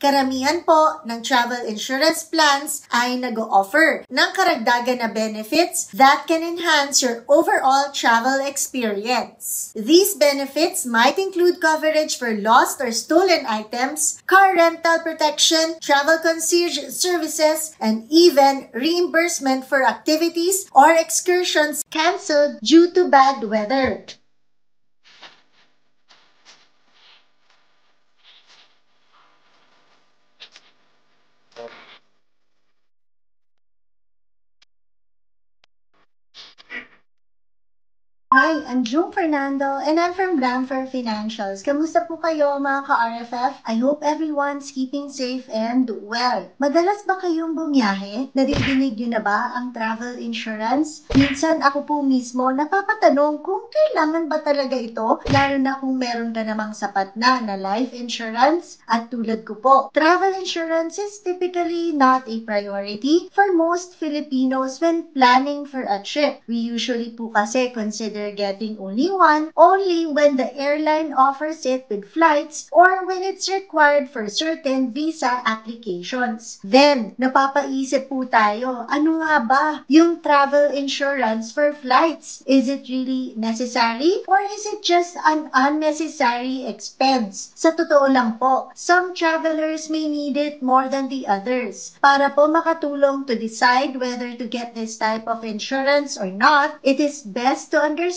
Karamihan po ng travel insurance plans ay nag-o-offer ng karagdagan na benefits that can enhance your overall travel experience. These benefits might include coverage for lost or stolen items, car rental protection, travel concierge services, and even reimbursement for activities or excursions canceled due to bad weather. Hi, I'm June Fernando and I'm from Blanford Financials. Kamusta po kayo mga ka-RFF? I hope everyone's keeping safe and well. Madalas ba kayong bumiyahe? Naririnig nyo na ba ang travel insurance? Minsan ako po mismo napapatanong kung kailangan ba talaga ito, lalo na kung meron ka namang sapat na life insurance. At tulad ko po, travel insurance is typically not a priority for most Filipinos when planning for a trip. We usually po kasi consider getting only one only when the airline offers it with flights or when it's required for certain visa applications. Then, napapaisip po tayo, ano nga ba yung travel insurance for flights? Is it really necessary or is it just an unnecessary expense? Sa totoo lang po, some travelers may need it more than the others. Para po makatulong to decide whether to get this type of insurance or not, it is best to understand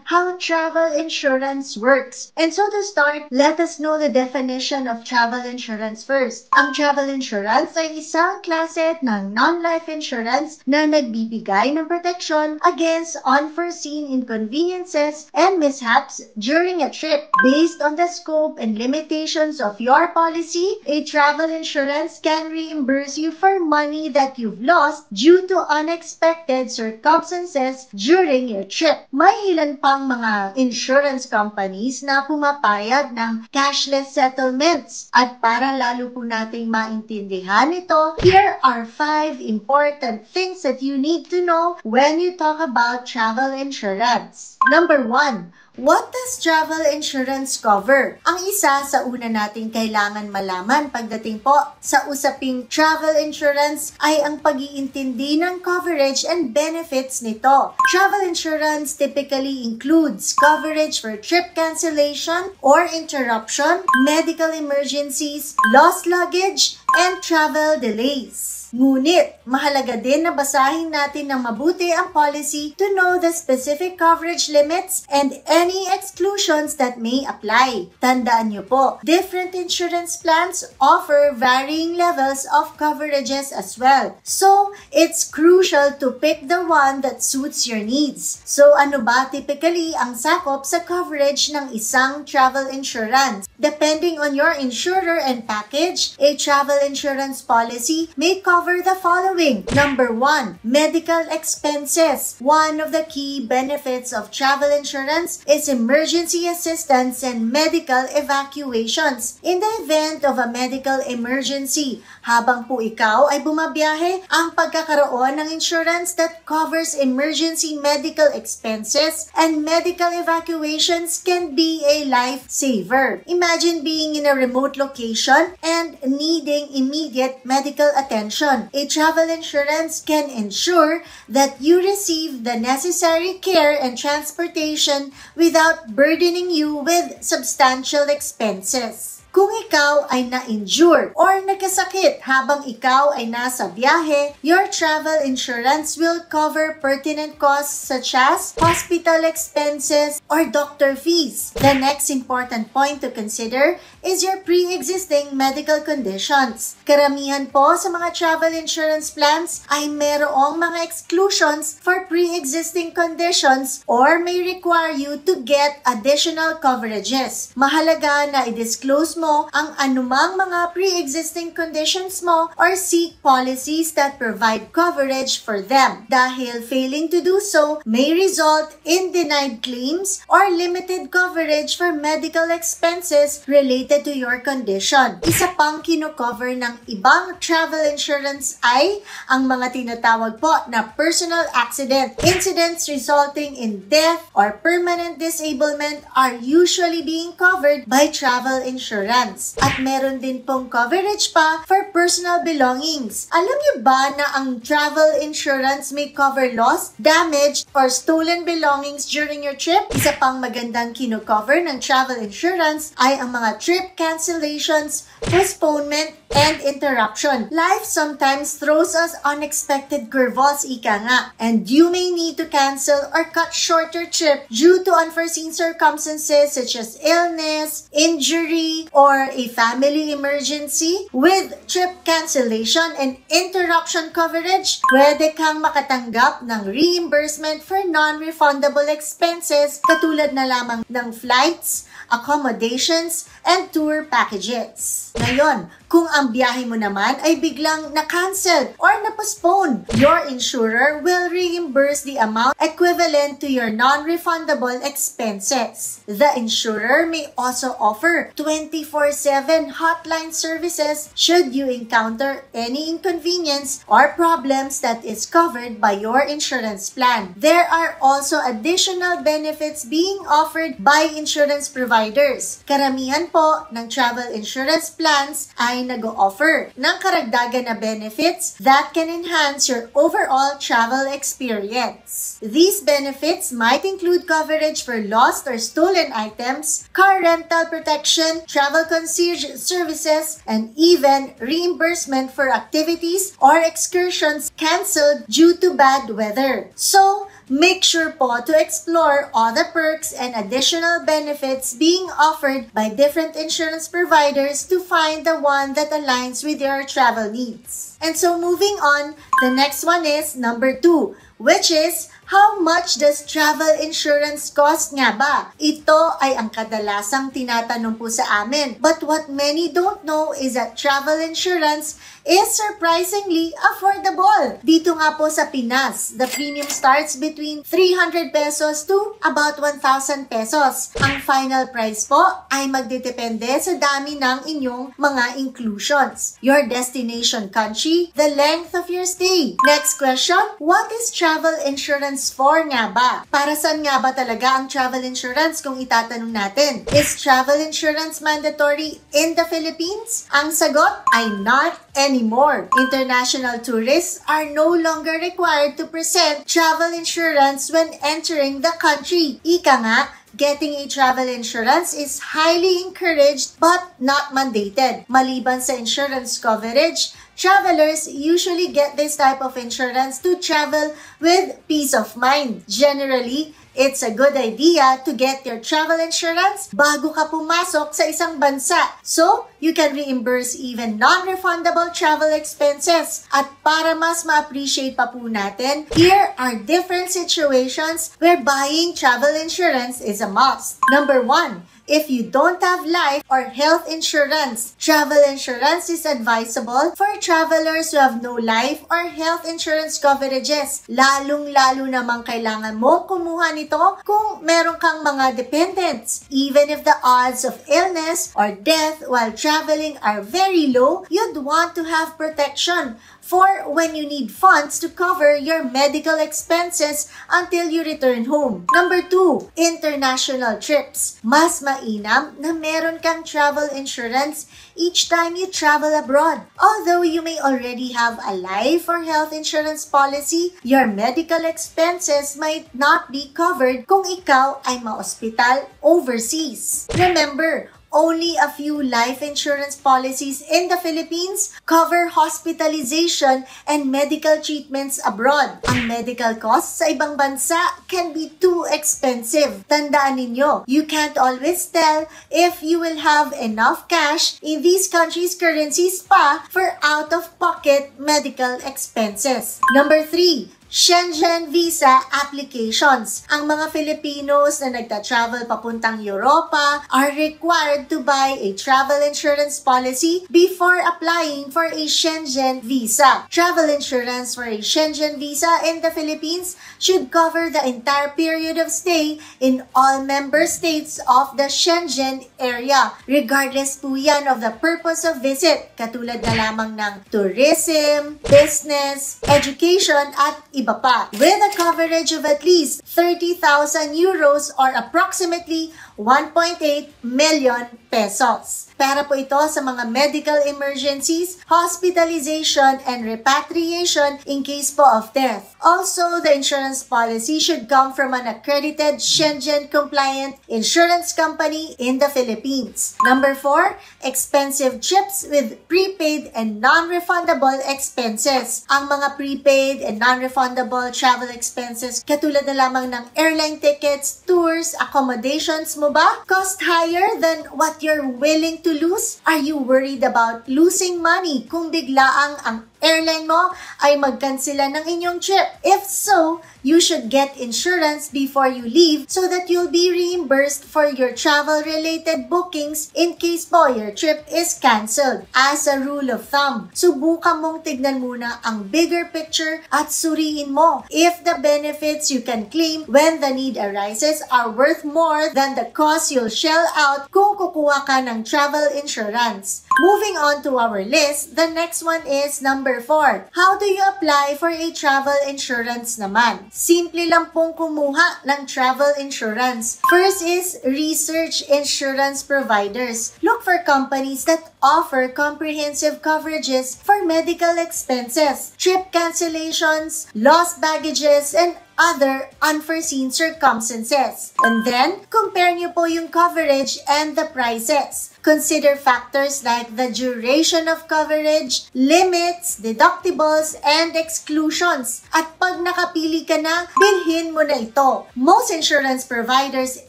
how travel insurance works. And so to start, let us know the definition of travel insurance first. Ang travel insurance ay isang klase ng non-life insurance na nagbibigay ng protection against unforeseen inconveniences and mishaps during a trip. Based on the scope and limitations of your policy, a travel insurance can reimburse you for money that you've lost due to unexpected circumstances during your trip. May ilan pang mga insurance companies na pumapayag ng cashless settlements. At para lalo po nating maintindihan ito, here are 5 important things that you need to know when you talk about travel insurance. Number 1. What does travel insurance cover? Ang isa sa una nating kailangan malaman pagdating po sa usaping travel insurance ay ang pag-iintindi ng coverage and benefits nito. Travel insurance typically includes coverage for trip cancellation or interruption, medical emergencies, lost luggage, and travel delays. Ngunit, mahalaga din na basahin natin ng mabuti ang policy to know the specific coverage limits and any exclusions that may apply. Tandaan niyo po, different insurance plans offer varying levels of coverages as well. So, it's crucial to pick the one that suits your needs. So, ano ba typically ang sakop sa coverage ng isang travel insurance? Depending on your insurer and package, a travel insurance policy may cover the following. Number 1, medical expenses. One of the key benefits of travel insurance is emergency assistance and medical evacuations in the event of a medical emergency. Habang po ikaw ay bumabiyahe, ang pagkakaroon ng insurance that covers emergency medical expenses and medical evacuations can be a lifesaver. Imagine being in a remote location and needing immediate medical attention. A travel insurance can ensure that you receive the necessary care and transportation without burdening you with substantial expenses. Kung ikaw ay na-injure or nagkasakit habang ikaw ay nasa biyahe, your travel insurance will cover pertinent costs such as hospital expenses or doctor fees. The next important point to consider is your pre-existing medical conditions. Karamihan po sa mga travel insurance plans ay merong mga exclusions for pre-existing conditions or may require you to get additional coverages. Mahalaga na i-disclose mo ang anumang mga pre-existing conditions mo or seek policies that provide coverage for them. Dahil failing to do so may result in denied claims or limited coverage for medical expenses related related to your condition. Isa pang kino-cover ng ibang travel insurance ay ang mga tinatawag po na personal accident. Incidents resulting in death or permanent disablement are usually being covered by travel insurance. At meron din pong coverage pa for personal belongings. Alam niyo ba na ang travel insurance may cover lost, damaged, or stolen belongings during your trip? Isa pang magandang kino-cover ng travel insurance ay ang mga trip cancellations, postponement, and interruption. Life sometimes throws us unexpected curveballs, ika nga, and you may need to cancel or cut short your trip due to unforeseen circumstances such as illness, injury, or a family emergency. With trip cancellation and interruption coverage, pwede kang makatanggap ng reimbursement for non-refundable expenses katulad na lamang ng flights, accommodations, and tour packages. Ngayon, kung ang biyahe mo naman ay biglang na-cancel or na-postpone, your insurer will reimburse the amount equivalent to your non-refundable expenses. The insurer may also offer 24/7 hotline services should you encounter any inconvenience or problems that is covered by your insurance plan. There are also additional benefits being offered by insurance providers. Karamihan po ng travel insurance plans ay nag-o-offer ng karagdagan na benefits that can enhance your overall travel experience. These benefits might include coverage for lost or stolen items, car rental protection, travel concierge services, and even reimbursement for activities or excursions canceled due to bad weather. So, make sure po to explore all the perks and additional benefits being offered by different insurance providers to find the one that aligns with your travel needs. And so moving on, the next one is number 2, which is how much does travel insurance cost nga ba? Ito ay ang kadalasang tinatanong po sa amin. But what many don't know is that travel insurance is surprisingly affordable. Dito nga po sa Pinas, the premium starts between 300 pesos to about 1,000 pesos. Ang final price po ay magdedepende sa dami ng inyong mga inclusions, your destination country, the length of your stay. Next question, what is travel insurance for nga ba? Para saan nga ba talaga ang travel insurance kung itatanong natin? Is travel insurance mandatory in the Philippines? Ang sagot ay not anymore. International tourists are no longer required to present travel insurance when entering the country. Ika nga, getting a travel insurance is highly encouraged but not mandated. Maliban sa insurance coverage, travelers usually get this type of insurance to travel with peace of mind. Generally, it's a good idea to get your travel insurance bago ka pumasok sa isang bansa. So, you can reimburse even non-refundable travel expenses. At para mas ma-appreciate pa po natin, here are different situations where buying travel insurance is a must. Number 1, if you don't have life or health insurance, travel insurance is advisable for travelers who have no life or health insurance coverages. Lalong-lalo namang kailangan mo kumuha nito kung meron kang mga dependents. Even if the odds of illness or death while traveling are very low, you'd want to have protection for when you need funds to cover your medical expenses until you return home. Number 2, international trips. Mas mainam na meron kang travel insurance each time you travel abroad. Although you may already have a life or health insurance policy, your medical expenses might not be covered kung ikaw ay ma-ospital overseas. Remember, only a few life insurance policies in the Philippines cover hospitalization and medical treatments abroad. Ang medical costs sa ibang bansa can be too expensive. Tandaan ninyo, you can't always tell if you will have enough cash in these countries' currencies pa for out-of-pocket medical expenses. Number 3, Schengen visa applications. Ang mga Filipinos na nagta-travel papuntang Europa are required to buy a travel insurance policy before applying for a Schengen visa. Travel insurance for a Schengen visa in the Philippines should cover the entire period of stay in all member states of the Schengen area, regardless po yan of the purpose of visit, katulad na lamang ng tourism, business, education, at iba pa, with a coverage of at least 30,000 euros or approximately 1.8 million pesos. Para po ito sa mga medical emergencies, hospitalization, and repatriation in case po of death. Also, the insurance policy should come from an accredited Schengen-compliant insurance company in the Philippines. Number 4, expensive trips with prepaid and non-refundable expenses. Ang mga prepaid and non-refundable travel expenses, katulad na lamang ng airline tickets, tours, accommodations mo ba? Cost higher than what you're willing to lose? Are you worried about losing money kung biglaang ang airline mo ay magkansela ng inyong trip? If so, you should get insurance before you leave so that you'll be reimbursed for your travel-related bookings in case po your trip is canceled. As a rule of thumb, subukan mong tignan muna ang bigger picture at suriin mo if the benefits you can claim when the need arises are worth more than the cost you'll shell out kung kukuha ka ng travel insurance. Moving on to our list, the next one is number 4. How do you apply for a travel insurance naman? Simple lang pong kumuha ng travel insurance. First is research insurance providers. Look for companies that offer comprehensive coverages for medical expenses, trip cancellations, lost baggages, and other unforeseen circumstances. And then, compare nyo po yung coverage and the prices. Consider factors like the duration of coverage, limits, deductibles, and exclusions. At pag nakapili ka na, bilhin mo na ito. Most insurance providers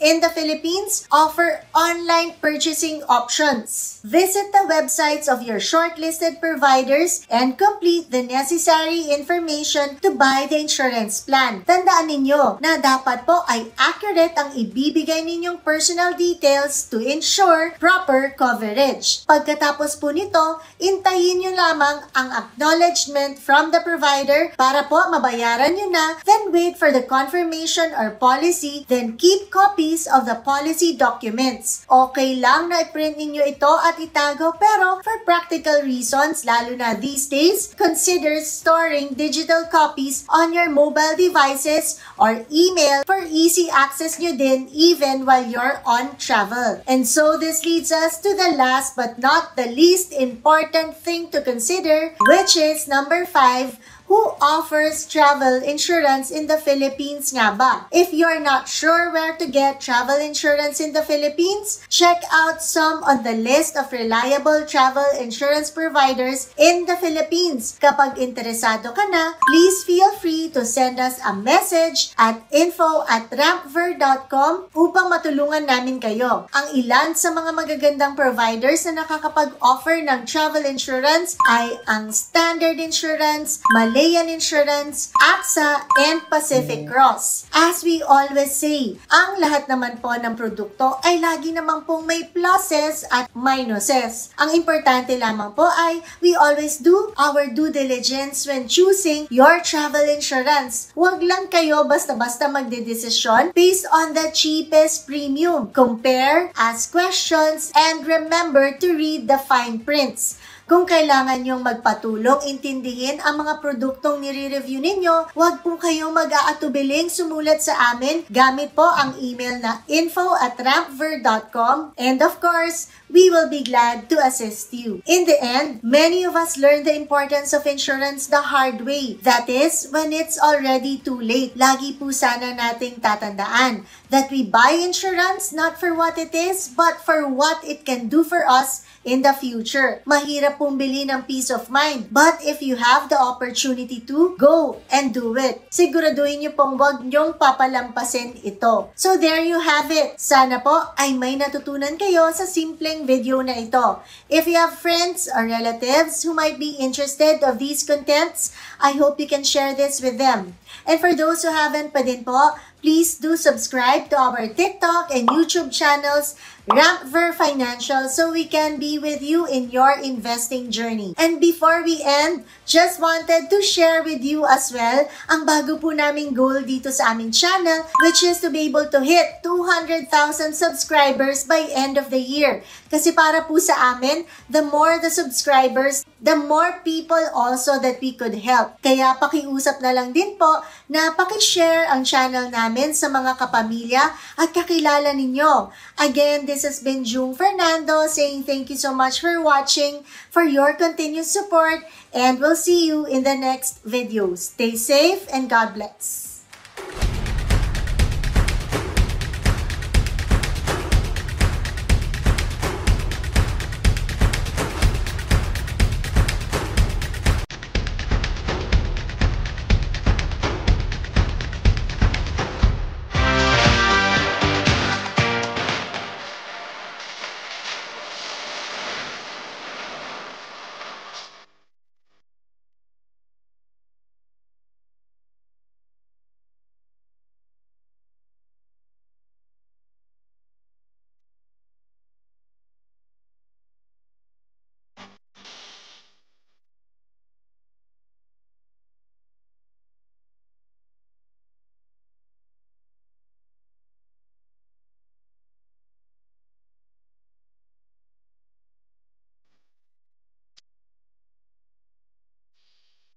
in the Philippines offer online purchasing options. Visit the websites of your shortlisted providers and complete the necessary information to buy the insurance plan. Tandaan ninyo na dapat po ay accurate ang ibibigay ninyong personal details to ensure proper coverage. Pagkatapos po nito, intayin nyo lamang ang acknowledgement from the provider para po mabayaran nyo na, then wait for the confirmation or policy, then keep copies of the policy documents. Okay lang na i-print ninyo ito at itago, pero for practical reasons, lalo na these days, consider storing digital copies on your mobile devices or email for easy access nyo din even while you're on travel. And so this leads us to the last but not the least important thing to consider, which is number 5, who offers travel insurance in the Philippines nga ba? If you're not sure where to get travel insurance in the Philippines, check out some on the list of reliable travel insurance providers in the Philippines. Kapag interesado ka na, please feel free to send us a message at info@rampver.com upang matulungan namin kayo. Ang ilan sa mga magagandang providers na nakakapag-offer ng travel insurance ay ang Standard Insurance, Malayan Insurance, AXA, and Pacific Cross. As we always say, ang lahat naman po ng produkto ay lagi naman pong may pluses at minuses. Ang importante lamang po ay we always do our due diligence when choosing your travel insurance. Huwag lang kayo basta-basta magdedesisyon based on the cheapest premium. Compare, ask questions, and remember to read the fine prints. Kung kailangan nyong magpatulong intindihin ang mga produktong nire-review ninyo, huwag po kayong mag-aatubiling sumulat sa amin gamit po ang email na info@rampver.com, and of course, we will be glad to assist you. In the end, many of us learn the importance of insurance the hard way. That is, when it's already too late. Lagi po sana nating tatandaan that we buy insurance not for what it is, but for what it can do for us in the future. Mahirap bumili ng peace of mind. But if you have the opportunity to, go and do it. Siguraduhin niyo pong wag niyong papalampasin ito. So there you have it. Sana po ay may natutunan kayo sa simpleng video na ito. If you have friends or relatives who might be interested of these contents, I hope you can share this with them. And for those who haven't pa din po, please do subscribe to our TikTok and YouTube channels, Rampver Financial, so we can be with you in your investing journey. And before we end, just wanted to share with you as well ang bago po naming goal dito sa aming channel, which is to be able to hit 200,000 subscribers by end of the year. Kasi para po sa amin, the more the subscribers, the more people also that we could help. Kaya pakiusap na lang din po na pakishare ang channel namin sa mga kapamilya at kakilala ninyo. Again, this has been Jung Fernando saying thank you so much for watching, for your continued support, and we'll see you in the next video. Stay safe and God bless.